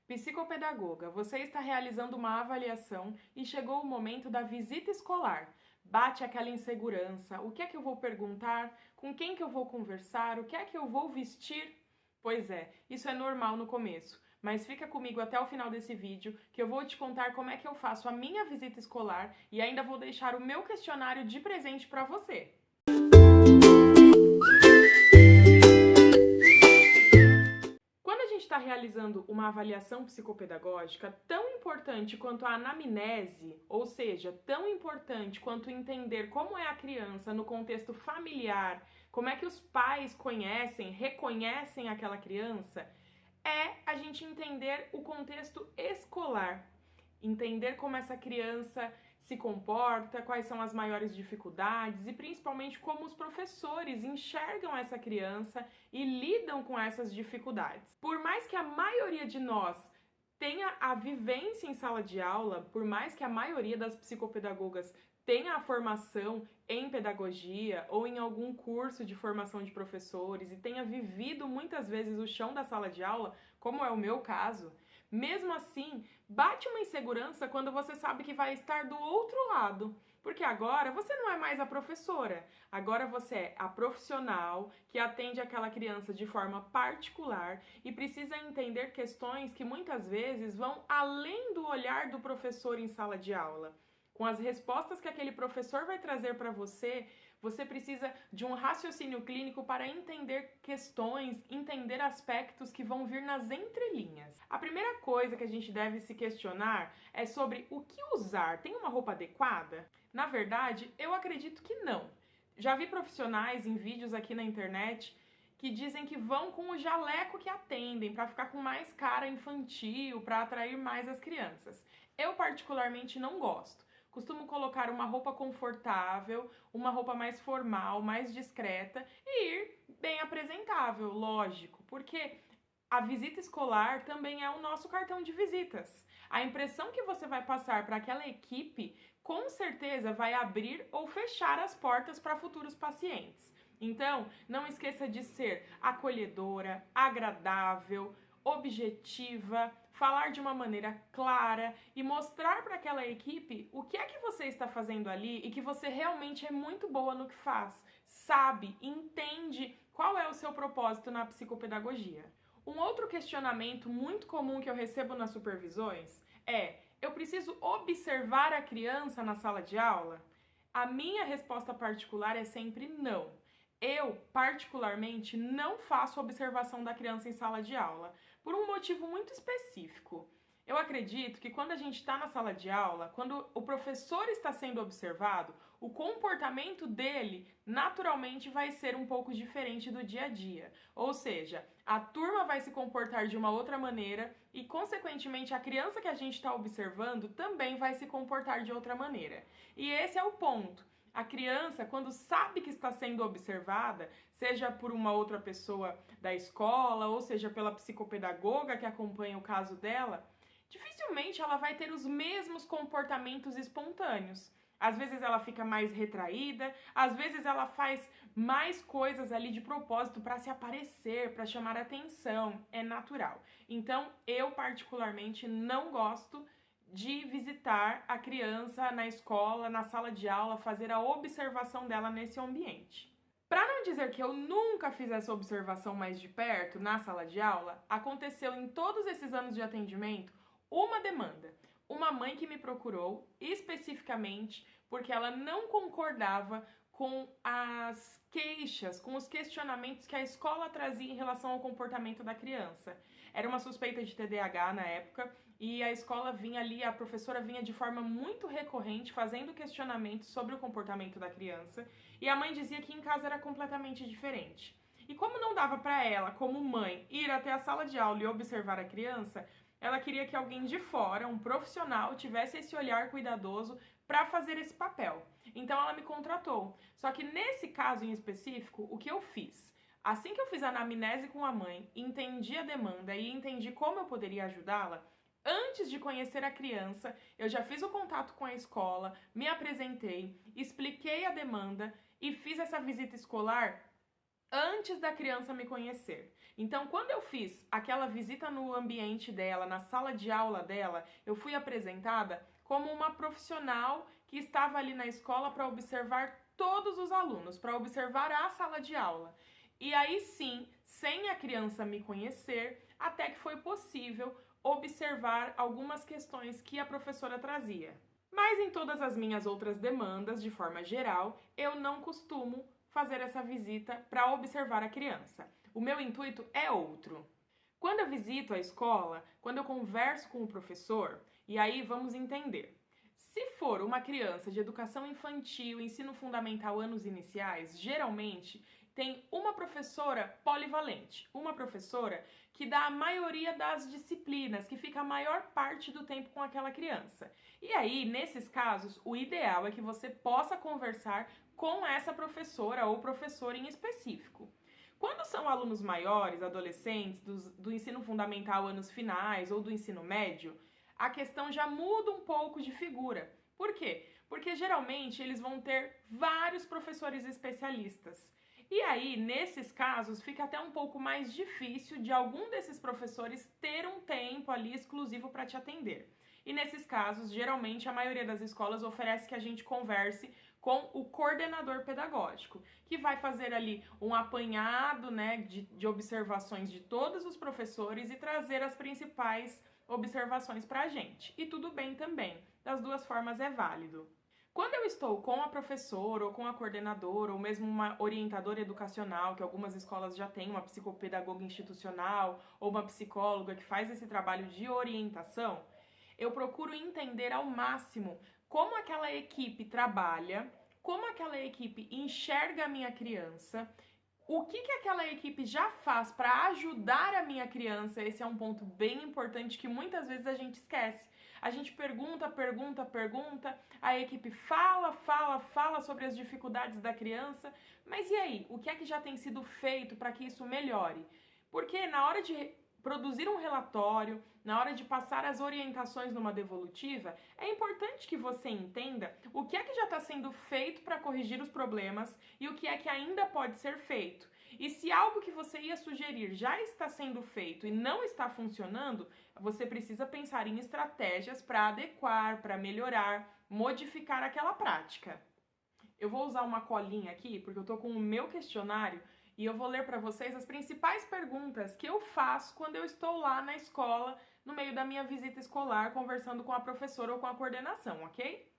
Psicopedagoga, você está realizando uma avaliação e chegou o momento da visita escolar. Bate aquela insegurança: o que é que eu vou perguntar? Com quem que eu vou conversar? O que é que eu vou vestir? Pois é, isso é normal no começo, mas fica comigo até o final desse vídeo que eu vou te contar como é que eu faço a minha visita escolar e ainda vou deixar o meu questionário de presente para você. Quando a gente está realizando uma avaliação psicopedagógica, tão importante quanto a anamnese, ou seja, tão importante quanto entender como é a criança no contexto familiar, como é que os pais conhecem, reconhecem aquela criança, é a gente entender o contexto escolar. Entender como essa criança se comporta, quais são as maiores dificuldades e principalmente como os professores enxergam essa criança e lidam com essas dificuldades. Por mais que a maioria de nós tenha a vivência em sala de aula, por mais que a maioria das psicopedagogas tenha a formação em pedagogia ou em algum curso de formação de professores e tenha vivido muitas vezes o chão da sala de aula, como é o meu caso, mesmo assim, bate uma insegurança quando você sabe que vai estar do outro lado. Porque agora você não é mais a professora, agora você é a profissional que atende aquela criança de forma particular e precisa entender questões que muitas vezes vão além do olhar do professor em sala de aula. Com as respostas que aquele professor vai trazer para você, você precisa de um raciocínio clínico para entender questões, entender aspectos que vão vir nas entrelinhas. A primeira coisa que a gente deve se questionar é sobre o que usar. Tem uma roupa adequada? Na verdade, eu acredito que não. Já vi profissionais em vídeos aqui na internet que dizem que vão com o jaleco que atendem para ficar com mais cara infantil, para atrair mais as crianças. Eu particularmente não gosto. Costumo colocar uma roupa confortável, uma roupa mais formal, mais discreta e ir bem apresentável, lógico, porque a visita escolar também é o nosso cartão de visitas. A impressão que você vai passar para aquela equipe, com certeza vai abrir ou fechar as portas para futuros pacientes. Então, não esqueça de ser acolhedora, agradável, objetiva, falar de uma maneira clara e mostrar para aquela equipe o que é que você está fazendo ali e que você realmente é muito boa no que faz, sabe, entende qual é o seu propósito na psicopedagogia. Um outro questionamento muito comum que eu recebo nas supervisões é: eu preciso observar a criança na sala de aula? A minha resposta particular é sempre não. Eu, particularmente, não faço observação da criança em sala de aula, por um motivo muito específico. Eu acredito que quando a gente está na sala de aula, quando o professor está sendo observado, o comportamento dele naturalmente vai ser um pouco diferente do dia a dia. Ou seja, a turma vai se comportar de uma outra maneira e, consequentemente, a criança que a gente está observando também vai se comportar de outra maneira. E esse é o ponto. A criança, quando sabe que está sendo observada, seja por uma outra pessoa da escola, ou seja pela psicopedagoga que acompanha o caso dela, dificilmente ela vai ter os mesmos comportamentos espontâneos. Às vezes ela fica mais retraída, às vezes ela faz mais coisas ali de propósito para se aparecer, para chamar atenção, é natural. Então, eu particularmente não gosto de visitar a criança na escola, na sala de aula, fazer a observação dela nesse ambiente. Para não dizer que eu nunca fiz essa observação mais de perto na sala de aula, aconteceu em todos esses anos de atendimento uma demanda. Uma mãe que me procurou especificamente porque ela não concordava com as queixas, com os questionamentos que a escola trazia em relação ao comportamento da criança. Era uma suspeita de TDAH na época e a escola vinha ali, a professora vinha de forma muito recorrente fazendo questionamentos sobre o comportamento da criança e a mãe dizia que em casa era completamente diferente. E como não dava para ela, como mãe, ir até a sala de aula e observar a criança, ela queria que alguém de fora, um profissional, tivesse esse olhar cuidadoso para fazer esse papel. Então ela me contratou. Só que nesse caso em específico, o que eu fiz? Assim que eu fiz a anamnese com a mãe, entendi a demanda e entendi como eu poderia ajudá-la, antes de conhecer a criança, eu já fiz o contato com a escola, me apresentei, expliquei a demanda e fiz essa visita escolar antes da criança me conhecer. Então, quando eu fiz aquela visita no ambiente dela, na sala de aula dela, eu fui apresentada como uma profissional que estava ali na escola para observar todos os alunos, para observar a sala de aula. E aí sim, sem a criança me conhecer, até que foi possível observar algumas questões que a professora trazia. Mas em todas as minhas outras demandas, de forma geral, eu não costumo fazer essa visita para observar a criança. O meu intuito é outro. Quando eu visito a escola, quando eu converso com o professor, e aí vamos entender. Se for uma criança de educação infantil, ensino fundamental, anos iniciais, geralmente tem uma professora polivalente, uma professora que dá a maioria das disciplinas, que fica a maior parte do tempo com aquela criança. E aí, nesses casos, o ideal é que você possa conversar com essa professora ou professor em específico. Quando são alunos maiores, adolescentes, do ensino fundamental, anos finais ou do ensino médio, a questão já muda um pouco de figura. Por quê? Porque geralmente eles vão ter vários professores especialistas. E aí, nesses casos, fica até um pouco mais difícil de algum desses professores ter um tempo ali exclusivo para te atender. E nesses casos, geralmente, a maioria das escolas oferece que a gente converse com o coordenador pedagógico, que vai fazer ali um apanhado, né, de observações de todos os professores e trazer as principais observações para a gente. E tudo bem também, das duas formas é válido. Quando eu estou com a professora ou com a coordenadora ou mesmo uma orientadora educacional, que algumas escolas já têm, uma psicopedagoga institucional ou uma psicóloga que faz esse trabalho de orientação, eu procuro entender ao máximo como aquela equipe trabalha, como aquela equipe enxerga a minha criança, o que aquela equipe já faz para ajudar a minha criança. Esse é um ponto bem importante que muitas vezes a gente esquece. A gente pergunta, a equipe fala sobre as dificuldades da criança, mas e aí? O que é que já tem sido feito para que isso melhore? Porque na hora de produzir um relatório, na hora de passar as orientações numa devolutiva, é importante que você entenda o que é que já está sendo feito para corrigir os problemas e o que é que ainda pode ser feito. E se algo que você ia sugerir já está sendo feito e não está funcionando, você precisa pensar em estratégias para adequar, para melhorar, modificar aquela prática. Eu vou usar uma colinha aqui, porque eu estou com o meu questionário e eu vou ler para vocês as principais perguntas que eu faço quando eu estou lá na escola, no meio da minha visita escolar, conversando com a professora ou com a coordenação, ok?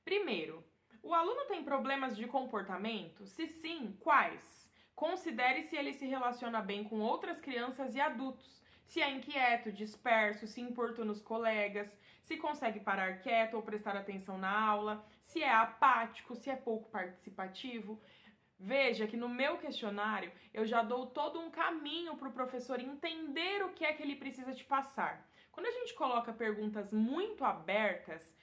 Primeiro, o aluno tem problemas de comportamento? Se sim, quais? Considere se ele se relaciona bem com outras crianças e adultos, se é inquieto, disperso, se importuna os colegas, se consegue parar quieto ou prestar atenção na aula, se é apático, se é pouco participativo. Veja que no meu questionário eu já dou todo um caminho para o professor entender o que é que ele precisa te passar. Quando a gente coloca perguntas muito abertas,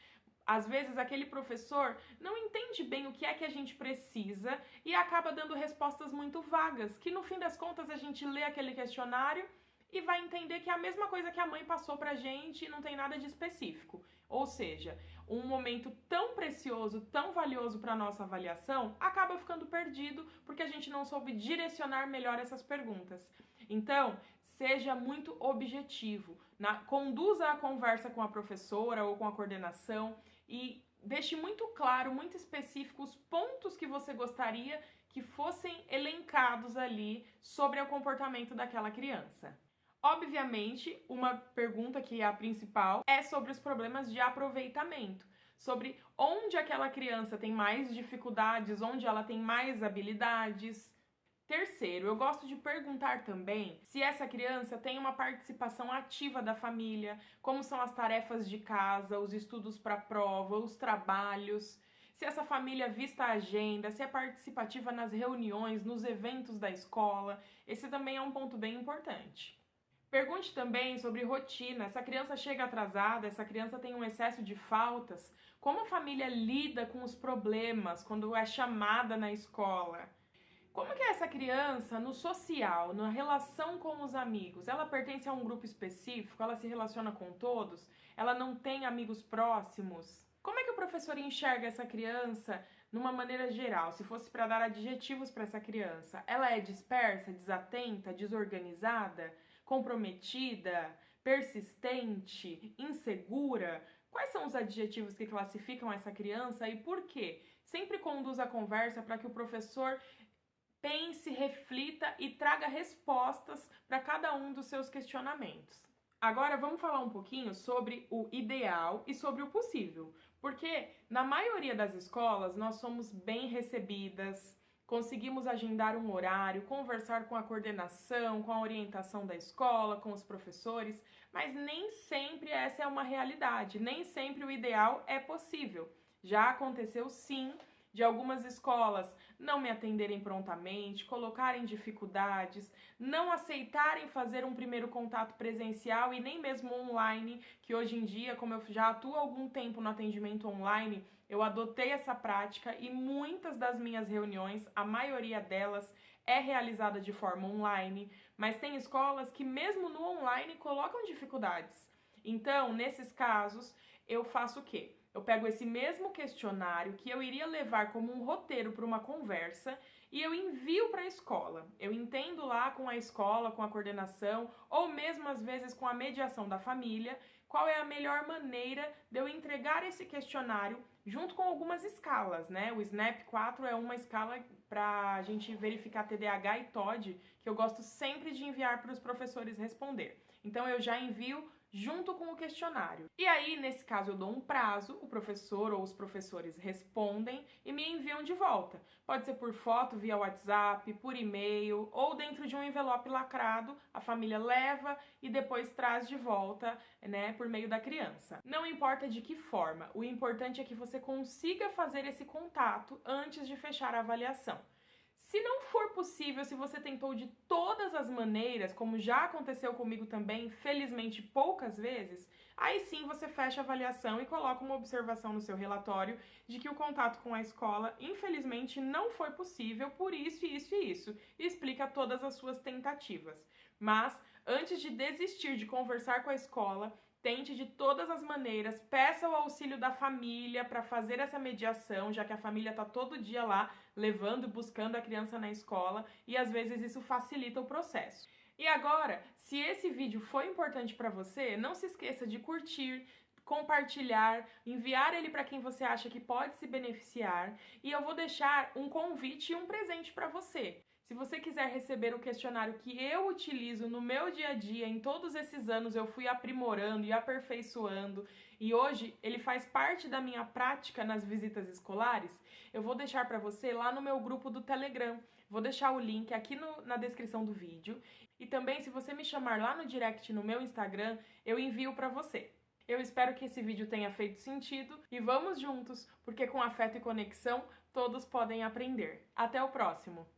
às vezes aquele professor não entende bem o que é que a gente precisa e acaba dando respostas muito vagas, que no fim das contas a gente lê aquele questionário e vai entender que é a mesma coisa que a mãe passou pra gente e não tem nada de específico. Ou seja, um momento tão precioso, tão valioso para nossa avaliação, acaba ficando perdido porque a gente não soube direcionar melhor essas perguntas. Então, seja muito objetivo, conduza a conversa com a professora ou com a coordenação e deixe muito claro, muito específico os pontos que você gostaria que fossem elencados ali sobre o comportamento daquela criança. Obviamente, uma pergunta que é a principal é sobre os problemas de aproveitamento, sobre onde aquela criança tem mais dificuldades, onde ela tem mais habilidades. Terceiro, eu gosto de perguntar também se essa criança tem uma participação ativa da família, como são as tarefas de casa, os estudos para a prova, os trabalhos, se essa família vista a agenda, se é participativa nas reuniões, nos eventos da escola. Esse também é um ponto bem importante. Pergunte também sobre rotina. Essa criança chega atrasada, essa criança tem um excesso de faltas. Como a família lida com os problemas quando é chamada na escola? Como que é essa criança no social, na relação com os amigos? Ela pertence a um grupo específico? Ela se relaciona com todos? Ela não tem amigos próximos? Como é que o o professor enxerga essa criança numa maneira geral? Se fosse para dar adjetivos para essa criança, ela é dispersa, desatenta, desorganizada, comprometida, persistente, insegura? Quais são os adjetivos que classificam essa criança e por quê? Sempre conduz a conversa para que o professor pense, reflita e traga respostas para cada um dos seus questionamentos. Agora vamos falar um pouquinho sobre o ideal e sobre o possível, porque na maioria das escolas nós somos bem recebidas, conseguimos agendar um horário, conversar com a coordenação, com a orientação da escola, com os professores, mas nem sempre essa é uma realidade, nem sempre o ideal é possível. Já aconteceu sim de algumas escolas não me atenderem prontamente, colocarem dificuldades, não aceitarem fazer um primeiro contato presencial e nem mesmo online, que hoje em dia, como eu já atuo há algum tempo no atendimento online, eu adotei essa prática e muitas das minhas reuniões, a maioria delas é realizada de forma online, mas tem escolas que mesmo no online colocam dificuldades. Então, nesses casos, eu faço o quê? Eu pego esse mesmo questionário que eu iria levar como um roteiro para uma conversa e eu envio para a escola. Eu entendo lá com a escola, com a coordenação, ou mesmo às vezes com a mediação da família, qual é a melhor maneira de eu entregar esse questionário junto com algumas escalas, né? O SNAP 4 é uma escala para a gente verificar TDAH e TOD, que eu gosto sempre de enviar para os professores responder. Então eu já envio junto com o questionário. E aí, nesse caso, eu dou um prazo, o professor ou os professores respondem e me enviam de volta. Pode ser por foto, via WhatsApp, por e-mail ou dentro de um envelope lacrado, a família leva e depois traz de volta, né, por meio da criança. Não importa de que forma, o importante é que você consiga fazer esse contato antes de fechar a avaliação. Se não for possível, se você tentou de todas as maneiras, como já aconteceu comigo também, felizmente poucas vezes, aí sim você fecha a avaliação e coloca uma observação no seu relatório de que o contato com a escola, infelizmente, não foi possível por isso, isso e isso, e explica todas as suas tentativas. Mas, antes de desistir de conversar com a escola, tente de todas as maneiras, peça o auxílio da família para fazer essa mediação, já que a família está todo dia lá levando e buscando a criança na escola e às vezes isso facilita o processo. E agora, se esse vídeo foi importante para você, não se esqueça de curtir, compartilhar, enviar ele para quem você acha que pode se beneficiar e eu vou deixar um convite e um presente para você. Se você quiser receber o questionário que eu utilizo no meu dia a dia, em todos esses anos eu fui aprimorando e aperfeiçoando e hoje ele faz parte da minha prática nas visitas escolares, eu vou deixar para você lá no meu grupo do Telegram. Vou deixar o link aqui na descrição do vídeo e também se você me chamar lá no direct no meu Instagram, eu envio para você. Eu espero que esse vídeo tenha feito sentido e vamos juntos, porque com afeto e conexão todos podem aprender. Até o próximo!